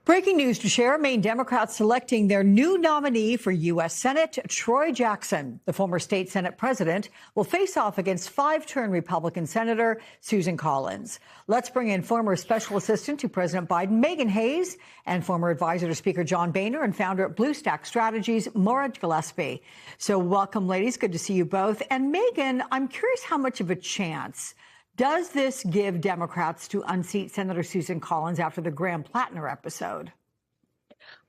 Breaking news to share, Maine Democrats selecting their new nominee for U.S. Senate, Troy Jackson. The former state Senate president will face off against five-term Republican Senator Susan Collins. Let's bring in former special assistant to President Biden, Megan Hayes, and former advisor to Speaker John Boehner and founder at Blue Stack Strategies, Maura Gillespie. So welcome, ladies. Good to see you both. And Megan, I'm curious how much of a chance does this give Democrats to unseat Senator Susan Collins after the Graham Plattner episode?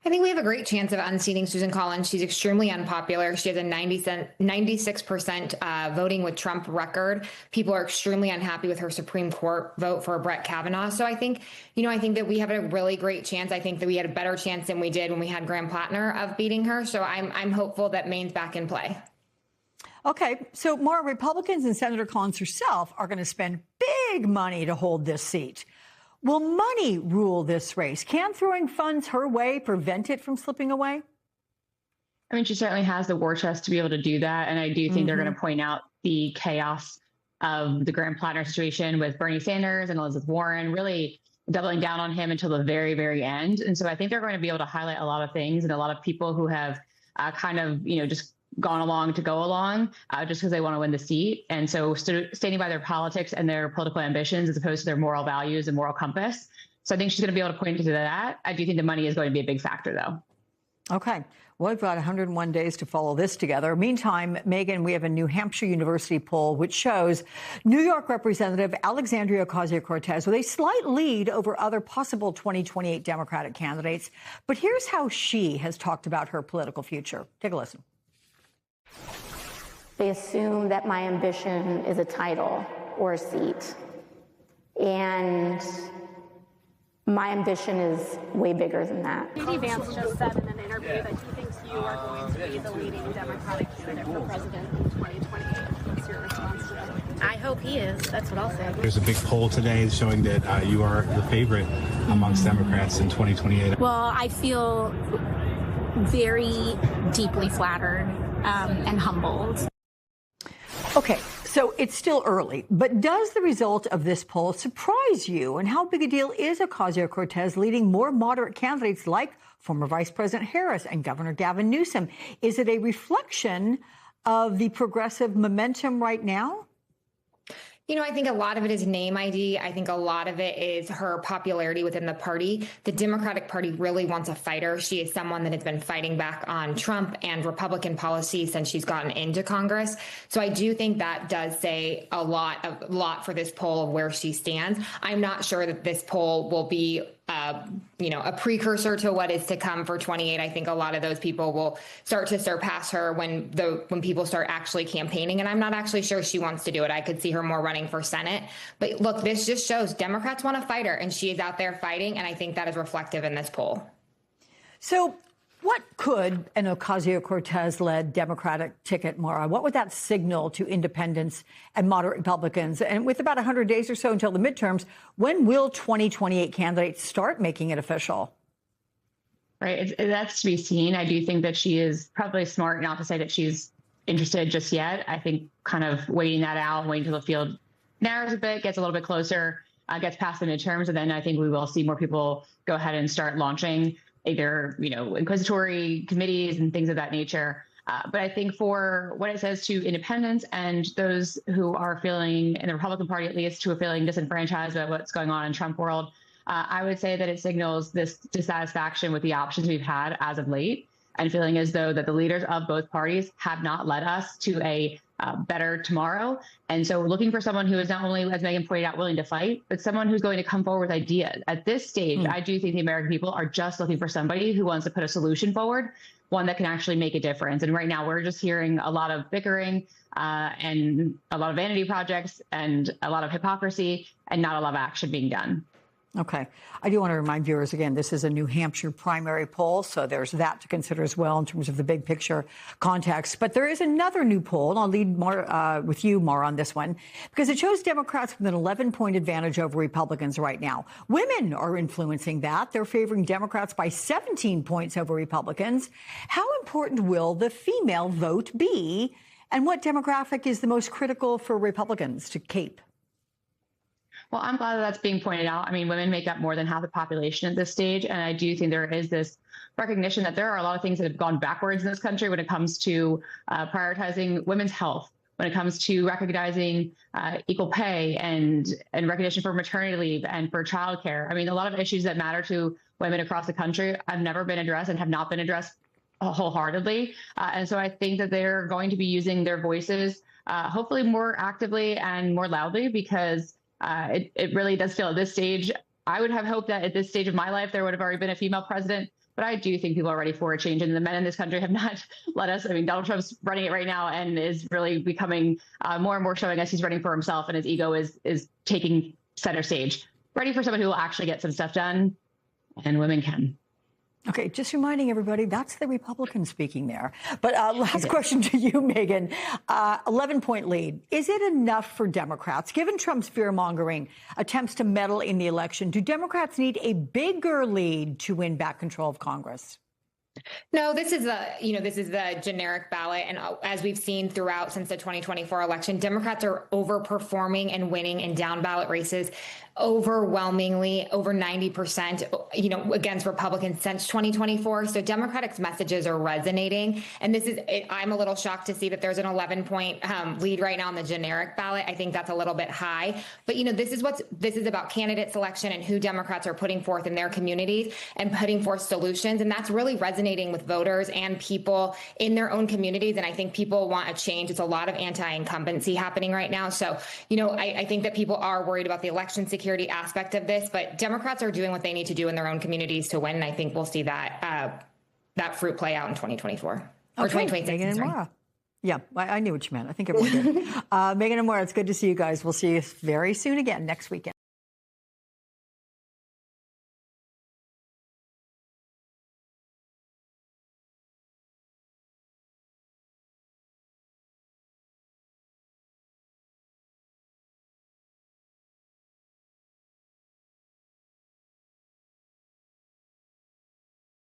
I think we have a great chance of unseating Susan Collins. She's extremely unpopular. She has a 96% voting with Trump record. People are extremely unhappy with her Supreme Court vote for Brett Kavanaugh. So I think that we have a really great chance. I think that we had a better chance than we did when we had Graham Plattner of beating her. So I'm hopeful that Maine's back in play. Okay, so more Republicans and Senator Collins herself are going to spend big money to hold this seat. Will money rule this race? Can throwing funds her way prevent it from slipping away? I mean, she certainly has the war chest to be able to do that. And I do think they're going to point out the chaos of the Graham Plattner situation with Bernie Sanders and Elizabeth Warren really doubling down on him until the very, very end. And so I think they're going to be able to highlight a lot of things and a lot of people who have just gone along to go along just because they want to win the seat. And so standing by their politics and their political ambitions as opposed to their moral values and moral compass. So I think she's going to be able to point to that. I do think the money is going to be a big factor, though. Okay. Well, we've got 101 days to follow this together. Meantime, Megan, we have a New Hampshire University poll which shows New York Representative Alexandria Ocasio-Cortez with a slight lead over other possible 2028 Democratic candidates. But here's how she has talked about her political future. Take a listen. They assume that my ambition is a title or a seat. And my ambition is way bigger than that. J.D. Vance just said in an interview that he thinks you are going to be the leading Democratic candidate for president in 2028. What's your response to that? I hope he is. That's what I'll say. There's a big poll today showing that you are the favorite amongst Democrats in 2028. Well, I feel very deeply flattered and humbled. Okay, so it's still early, but does the result of this poll surprise you? And how big a deal is Ocasio-Cortez leading more moderate candidates like former Vice President Harris and Governor Gavin Newsom? Is it a reflection of the progressive momentum right now? I think a lot of it is name ID. I think a lot of it is her popularity within the party. The Democratic Party really wants a fighter. She is someone that has been fighting back on Trump and Republican policy since she's gotten into Congress. So I do think that does say a lot for this poll of where she stands. I'm not sure that this poll will be a precursor to what is to come for 28. I think a lot of those people will start to surpass her when people start actually campaigning. And I'm not actually sure she wants to do it. I could see her more running for Senate. But look, this just shows Democrats want a fighter, and she is out there fighting. And I think that is reflective in this poll. So what could an Ocasio-Cortez-led Democratic ticket, Maura, what would that signal to independents and moderate Republicans? And with about 100 days or so until the midterms, when will 2028 candidates start making it official? Right. That's to be seen. I do think that she is probably smart not to say that she's interested just yet. I think kind of waiting that out, waiting until the field narrows a bit, gets a little bit closer, gets past the midterms, and then I think we will see more people go ahead and start launching either, inquisitory committees and things of that nature. But I think for what it says to independents and those who are feeling, in the Republican Party at least, who are feeling disenfranchised about what's going on in Trump world, I would say that it signals this dissatisfaction with the options we've had as of late and feeling as though that the leaders of both parties have not led us to a better tomorrow. And so looking for someone who is not only, as Megan pointed out, willing to fight, but someone who's going to come forward with ideas. At this stage, I do think the American people are just looking for somebody who wants to put a solution forward, one that can actually make a difference. And right now we're just hearing a lot of bickering and a lot of vanity projects and a lot of hypocrisy and not a lot of action being done. Okay. I do want to remind viewers again, this is a New Hampshire primary poll, so there's that to consider as well in terms of the big picture context. But there is another new poll, and I'll lead more with you more on this one, because it shows Democrats with an 11-point advantage over Republicans right now. Women are influencing that. They're favoring Democrats by 17 points over Republicans. How important will the female vote be, and what demographic is the most critical for Republicans to keep? Well, I'm glad that that's being pointed out. I mean, women make up more than half the population at this stage. And I do think there is this recognition that there are a lot of things that have gone backwards in this country when it comes to prioritizing women's health, when it comes to recognizing equal pay and recognition for maternity leave and for childcare. I mean, a lot of issues that matter to women across the country have never been addressed and have not been addressed wholeheartedly. And so I think that they're going to be using their voices hopefully more actively and more loudly, because it really does feel at this stage, I would have hoped that at this stage of my life, there would have already been a female president. But I do think people are ready for a change, and the men in this country have not let us. I mean, Donald Trump's running it right now and is really becoming more and more showing us he's running for himself, and his ego is taking center stage. Ready for someone who will actually get some stuff done, and women can. Okay, just reminding everybody, that's the Republican speaking there. But last question to you, Megan. 11-point lead. Is it enough for Democrats? Given Trump's fear-mongering attempts to meddle in the election, do Democrats need a bigger lead to win back control of Congress? No, this is the generic ballot. And as we've seen throughout since the 2024 election, Democrats are overperforming and winning in down ballot races overwhelmingly, over 90%, against Republicans since 2024. So Democratic messages are resonating. And I'm a little shocked to see that there's an 11-point lead right now on the generic ballot. I think that's a little bit high. But, this is about candidate selection and who Democrats are putting forth in their communities and putting forth solutions. And that's really resonating with voters and people in their own communities. And I think people want a change. It's a lot of anti-incumbency happening right now. So, I think that people are worried about the election security aspect of this, but Democrats are doing what they need to do in their own communities to win. And I think we'll see that fruit play out in 2024 or 2026. Megan and Maura. Yeah, I knew what you meant. I think everyone did. Megan and Maura, it's good to see you guys. We'll see you very soon again next weekend.